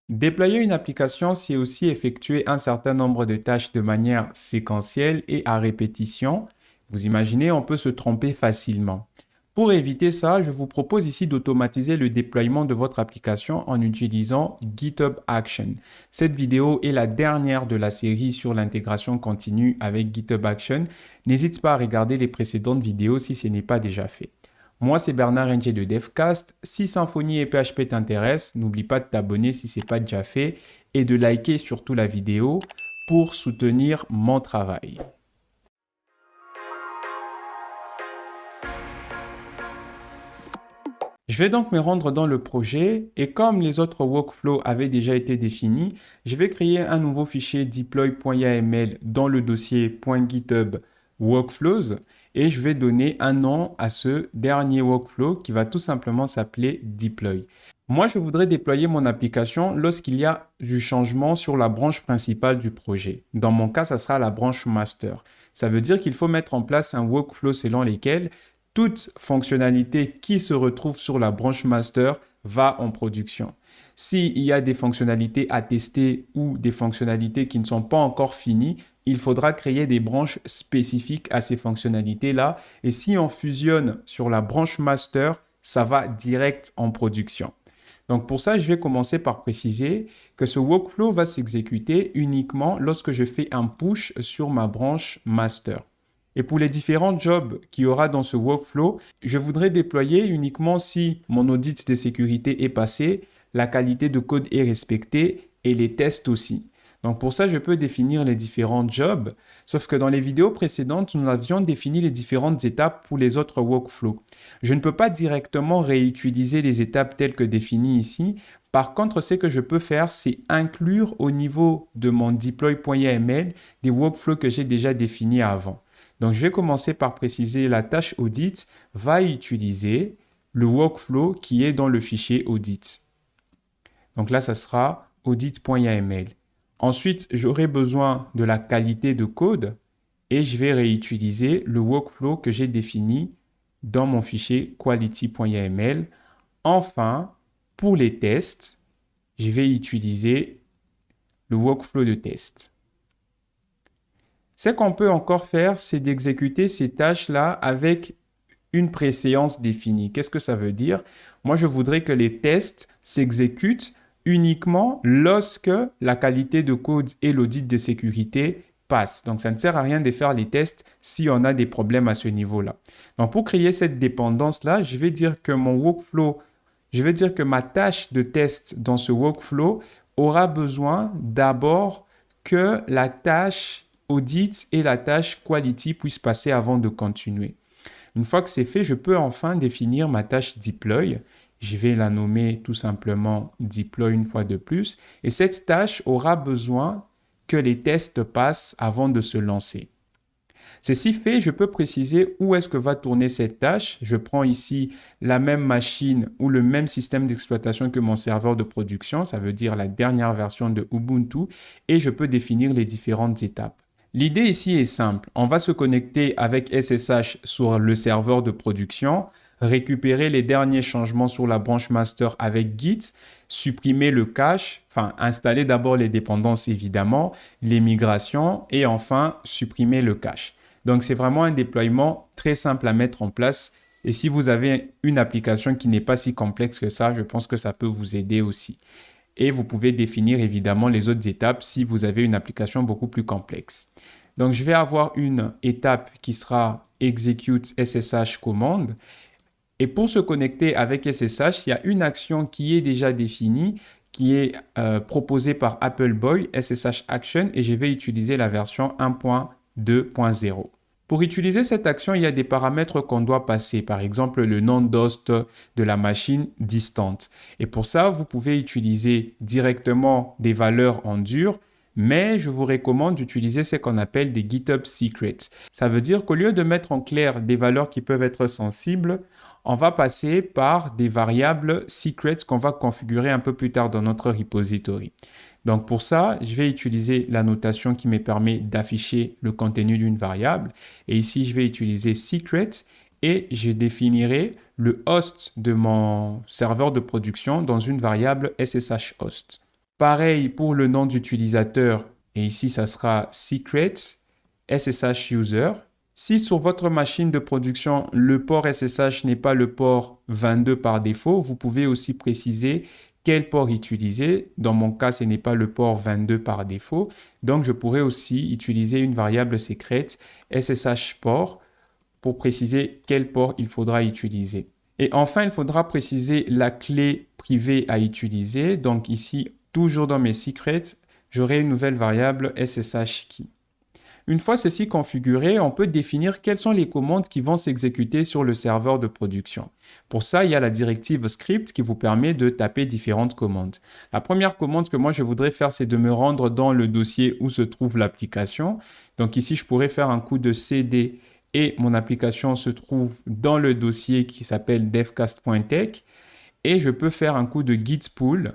Déployer une application, c'est aussi effectuer un certain nombre de tâches de manière séquentielle et à répétition. Vous imaginez, on peut se tromper facilement. Pour éviter ça, je vous propose ici d'automatiser le déploiement de votre application en utilisant GitHub Action. Cette vidéo est la dernière de la série sur l'intégration continue avec GitHub Action. N'hésite pas à regarder les précédentes vidéos si ce n'est pas déjà fait. Moi, c'est Bernard NG de Devcast. Si Symfony et PHP t'intéressent, n'oublie pas de t'abonner si ce n'est pas déjà fait et de liker surtout la vidéo pour soutenir mon travail. Je vais donc me rendre dans le projet et comme les autres workflows avaient déjà été définis, je vais créer un nouveau fichier deploy.yaml dans le dossier .github workflows et je vais donner un nom à ce dernier workflow qui va tout simplement s'appeler deploy. Moi, je voudrais déployer mon application lorsqu'il y a du changement sur la branche principale du projet. Dans mon cas, ça sera la branche master. Ça veut dire qu'il faut mettre en place un workflow selon lequel toute fonctionnalité qui se retrouve sur la branche master va en production. S'il y a des fonctionnalités à tester ou des fonctionnalités qui ne sont pas encore finies, il faudra créer des branches spécifiques à ces fonctionnalités-là. Et si on fusionne sur la branche master, ça va direct en production. Donc pour ça, je vais commencer par préciser que ce workflow va s'exécuter uniquement lorsque je fais un push sur ma branche master. Et pour les différents jobs qu'il y aura dans ce workflow, je voudrais déployer uniquement si mon audit de sécurité est passé, la qualité de code est respectée et les tests aussi. Donc pour ça, je peux définir les différents jobs, sauf que dans les vidéos précédentes, nous avions défini les différentes étapes pour les autres workflows. Je ne peux pas directement réutiliser les étapes telles que définies ici. Par contre, ce que je peux faire, c'est inclure au niveau de mon deploy.yaml des workflows que j'ai déjà définis avant. Donc, je vais commencer par préciser la tâche audit va utiliser le workflow qui est dans le fichier audit. Donc là, ça sera audit.yaml. Ensuite, j'aurai besoin de la qualité de code et je vais réutiliser le workflow que j'ai défini dans mon fichier quality.yaml. Enfin, pour les tests, je vais utiliser le workflow de test. Ce qu'on peut encore faire, c'est d'exécuter ces tâches-là avec une préséance définie. Qu'est-ce que ça veut dire? Moi, je voudrais que les tests s'exécutent uniquement lorsque la qualité de code et l'audit de sécurité passent. Donc, ça ne sert à rien de faire les tests si on a des problèmes à ce niveau-là. Donc, pour créer cette dépendance-là, je vais dire que mon workflow, je vais dire que ma tâche de test dans ce workflow aura besoin d'abord que la tâche audit et la tâche quality puissent passer avant de continuer. Une fois que c'est fait, je peux enfin définir ma tâche deploy. Je vais la nommer tout simplement deploy une fois de plus. Et cette tâche aura besoin que les tests passent avant de se lancer. Ceci fait, je peux préciser où est-ce que va tourner cette tâche. Je prends ici la même machine ou le même système d'exploitation que mon serveur de production. Ça veut dire la dernière version de Ubuntu. Et je peux définir les différentes étapes. L'idée ici est simple. On va se connecter avec SSH sur le serveur de production, récupérer les derniers changements sur la branche master avec Git, supprimer le cache, enfin installer d'abord les dépendances évidemment, les migrations et enfin supprimer le cache. Donc c'est vraiment un déploiement très simple à mettre en place. Et si vous avez une application qui n'est pas si complexe que ça, je pense que ça peut vous aider aussi. Et vous pouvez définir évidemment les autres étapes si vous avez une application beaucoup plus complexe. Donc, je vais avoir une étape qui sera execute SSH command. Et pour se connecter avec SSH, il y a une action qui est déjà définie, qui est proposée par Appleboy, SSH Action, et je vais utiliser la version 1.2.0. Pour utiliser cette action, il y a des paramètres qu'on doit passer, par exemple le nom d'host de la machine distante. Et pour ça, vous pouvez utiliser directement des valeurs en dur, mais je vous recommande d'utiliser ce qu'on appelle des GitHub Secrets. Ça veut dire qu'au lieu de mettre en clair des valeurs qui peuvent être sensibles, on va passer par des variables secrets qu'on va configurer un peu plus tard dans notre repository. Donc pour ça, je vais utiliser la notation qui me permet d'afficher le contenu d'une variable. Et ici, je vais utiliser secret et je définirai le host de mon serveur de production dans une variable SSH host. Pareil pour le nom d'utilisateur. Et ici, ça sera secrets SSH user. Si sur votre machine de production, le port SSH n'est pas le port 22 par défaut, vous pouvez aussi préciser quel port utiliser. Dans mon cas, ce n'est pas le port 22 par défaut. Donc, je pourrais aussi utiliser une variable secrète SSH port pour préciser quel port il faudra utiliser. Et enfin, il faudra préciser la clé privée à utiliser. Donc ici, toujours dans mes secrets, j'aurai une nouvelle variable SSH key. Une fois ceci configuré, on peut définir quelles sont les commandes qui vont s'exécuter sur le serveur de production. Pour ça, il y a la directive script qui vous permet de taper différentes commandes. La première commande que moi je voudrais faire, c'est de me rendre dans le dossier où se trouve l'application. Donc ici, je pourrais faire un coup de cd et mon application se trouve dans le dossier qui s'appelle devcast.tech et je peux faire un coup de git pull.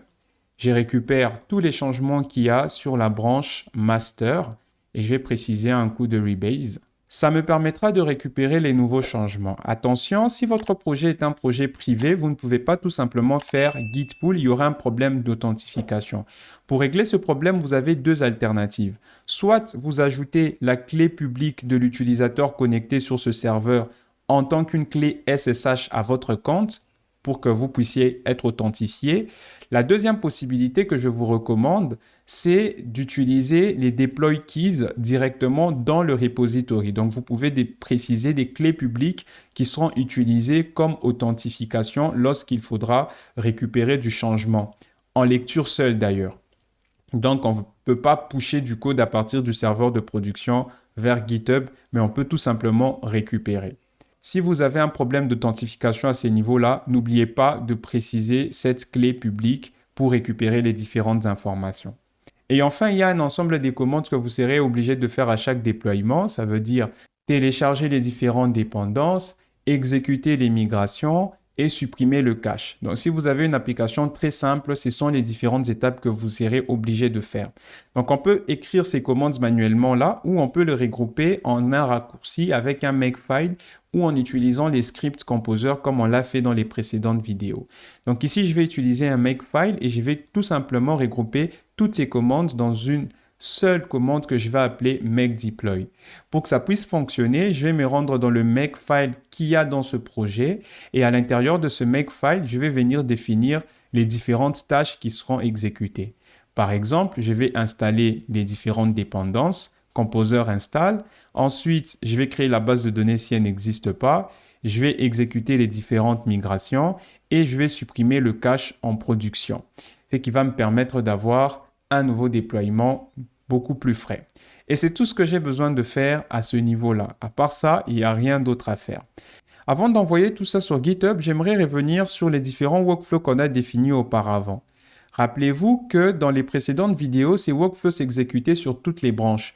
Je récupère tous les changements qu'il y a sur la branche master et je vais préciser un coup de rebase. Ça me permettra de récupérer les nouveaux changements. Attention, si votre projet est un projet privé, vous ne pouvez pas tout simplement faire git pull, il y aura un problème d'authentification. Pour régler ce problème, vous avez deux alternatives. Soit vous ajoutez la clé publique de l'utilisateur connecté sur ce serveur en tant qu'une clé SSH à votre compte pour que vous puissiez être authentifié. La deuxième possibilité que je vous recommande, c'est d'utiliser les deploy keys directement dans le repository. Donc, vous pouvez préciser des clés publiques qui seront utilisées comme authentification lorsqu'il faudra récupérer du changement, en lecture seule d'ailleurs. Donc, on ne peut pas pusher du code à partir du serveur de production vers GitHub, mais on peut tout simplement récupérer. Si vous avez un problème d'authentification à ces niveaux-là, n'oubliez pas de préciser cette clé publique pour récupérer les différentes informations. Et enfin, il y a un ensemble des commandes que vous serez obligé de faire à chaque déploiement. Ça veut dire télécharger les différentes dépendances, exécuter les migrations et supprimer le cache. Donc, si vous avez une application très simple, ce sont les différentes étapes que vous serez obligé de faire. Donc, on peut écrire ces commandes manuellement là ou on peut les regrouper en un raccourci avec un makefile ou en utilisant les scripts composers comme on l'a fait dans les précédentes vidéos. Donc ici, je vais utiliser un makefile et je vais tout simplement regrouper toutes ces commandes dans une seule commande que je vais appeler make-deploy. Pour que ça puisse fonctionner, je vais me rendre dans le makefile qu'il y a dans ce projet et à l'intérieur de ce makefile, je vais venir définir les différentes tâches qui seront exécutées. Par exemple, je vais installer les différentes dépendances. Composer install. Ensuite, je vais créer la base de données si elle n'existe pas. Je vais exécuter les différentes migrations et je vais supprimer le cache en production. Ce qui va me permettre d'avoir un nouveau déploiement beaucoup plus frais. Et c'est tout ce que j'ai besoin de faire à ce niveau-là. À part ça, il n'y a rien d'autre à faire. Avant d'envoyer tout ça sur GitHub, j'aimerais revenir sur les différents workflows qu'on a définis auparavant. Rappelez-vous que dans les précédentes vidéos, ces workflows s'exécutaient sur toutes les branches.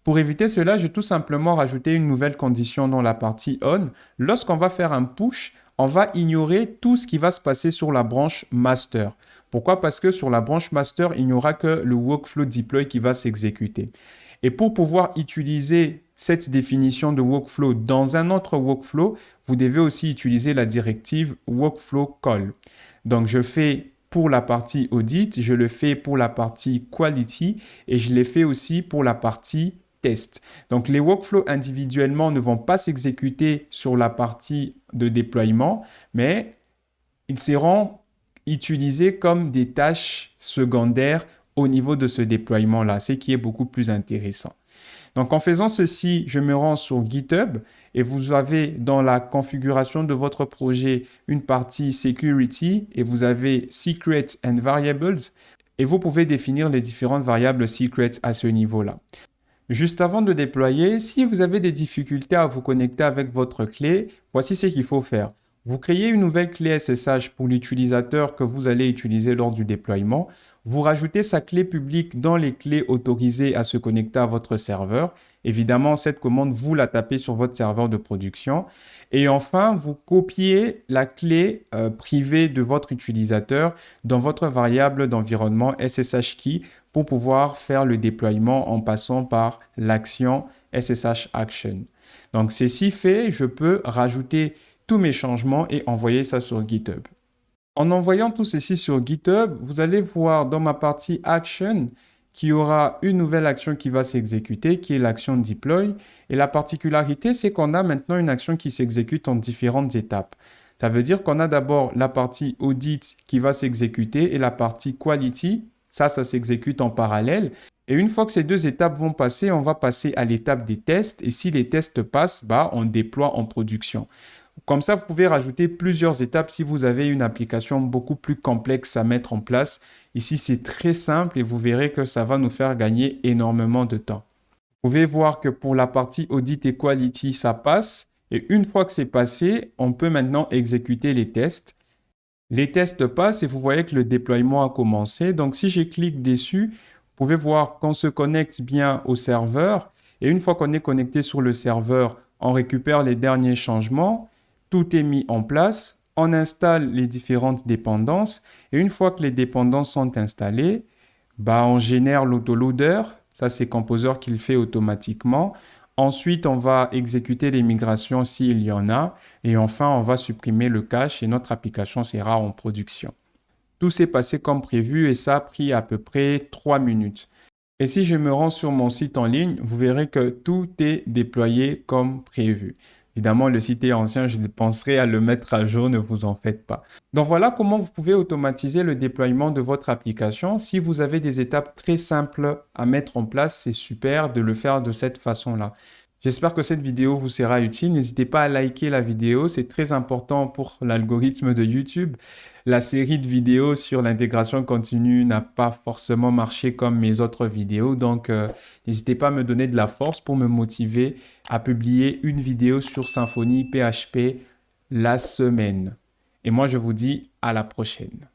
Pour éviter cela, je vais tout simplement rajouter une nouvelle condition dans la partie on. Lorsqu'on va faire un push, on va ignorer tout ce qui va se passer sur la branche master. Pourquoi? Parce que sur la branche master, il n'y aura que le workflow deploy qui va s'exécuter. Et pour pouvoir utiliser cette définition de workflow dans un autre workflow, vous devez aussi utiliser la directive workflow call. Donc, je fais pour la partie audit, je le fais pour la partie quality et je l'ai fait aussi pour la partie test. Donc, les workflows individuellement ne vont pas s'exécuter sur la partie de déploiement, mais ils seront utilisés comme des tâches secondaires au niveau de ce déploiement-là, ce qui est beaucoup plus intéressant. Donc, en faisant ceci, je me rends sur GitHub et vous avez dans la configuration de votre projet une partie Security et vous avez Secrets and Variables et vous pouvez définir les différentes variables secrets à ce niveau-là. Juste avant de déployer, si vous avez des difficultés à vous connecter avec votre clé, voici ce qu'il faut faire. Vous créez une nouvelle clé SSH pour l'utilisateur que vous allez utiliser lors du déploiement. Vous rajoutez sa clé publique dans les clés autorisées à se connecter à votre serveur. Évidemment, cette commande, vous la tapez sur votre serveur de production. Et enfin, vous copiez la clé privée de votre utilisateur dans votre variable d'environnement SSH key pour pouvoir faire le déploiement en passant par l'action SSH action. Donc, ceci fait, je peux rajouter tous mes changements et envoyer ça sur GitHub. En envoyant tout ceci sur GitHub, vous allez voir dans ma partie Action qu'il y aura une nouvelle action qui va s'exécuter, qui est l'action Deploy. Et la particularité, c'est qu'on a maintenant une action qui s'exécute en différentes étapes. Ça veut dire qu'on a d'abord la partie Audit qui va s'exécuter et la partie Quality, ça s'exécute en parallèle. Et une fois que ces deux étapes vont passer, on va passer à l'étape des tests. Et si les tests passent, on déploie en production. Comme ça, vous pouvez rajouter plusieurs étapes si vous avez une application beaucoup plus complexe à mettre en place. Ici, c'est très simple et vous verrez que ça va nous faire gagner énormément de temps. Vous pouvez voir que pour la partie Audit et Quality, ça passe. Et une fois que c'est passé, on peut maintenant exécuter les tests. Les tests passent et vous voyez que le déploiement a commencé. Donc, si je clique dessus, vous pouvez voir qu'on se connecte bien au serveur. Et une fois qu'on est connecté sur le serveur, on récupère les derniers changements. Tout est mis en place. On installe les différentes dépendances. Et une fois que les dépendances sont installées, on génère l'autoloader. Ça, c'est Composer qui le fait automatiquement. Ensuite, on va exécuter les migrations s'il y en a. Et enfin, on va supprimer le cache et notre application sera en production. Tout s'est passé comme prévu et ça a pris à peu près 3 minutes. Et si je me rends sur mon site en ligne, vous verrez que tout est déployé comme prévu. Évidemment, le site est ancien, je penserai à le mettre à jour, ne vous en faites pas. Donc voilà comment vous pouvez automatiser le déploiement de votre application. Si vous avez des étapes très simples à mettre en place, c'est super de le faire de cette façon-là. J'espère que cette vidéo vous sera utile. N'hésitez pas à liker la vidéo, c'est très important pour l'algorithme de YouTube. La série de vidéos sur l'intégration continue n'a pas forcément marché comme mes autres vidéos, donc n'hésitez pas à me donner de la force pour me motiver à publier une vidéo sur Symfony PHP la semaine. Et moi, je vous dis à la prochaine.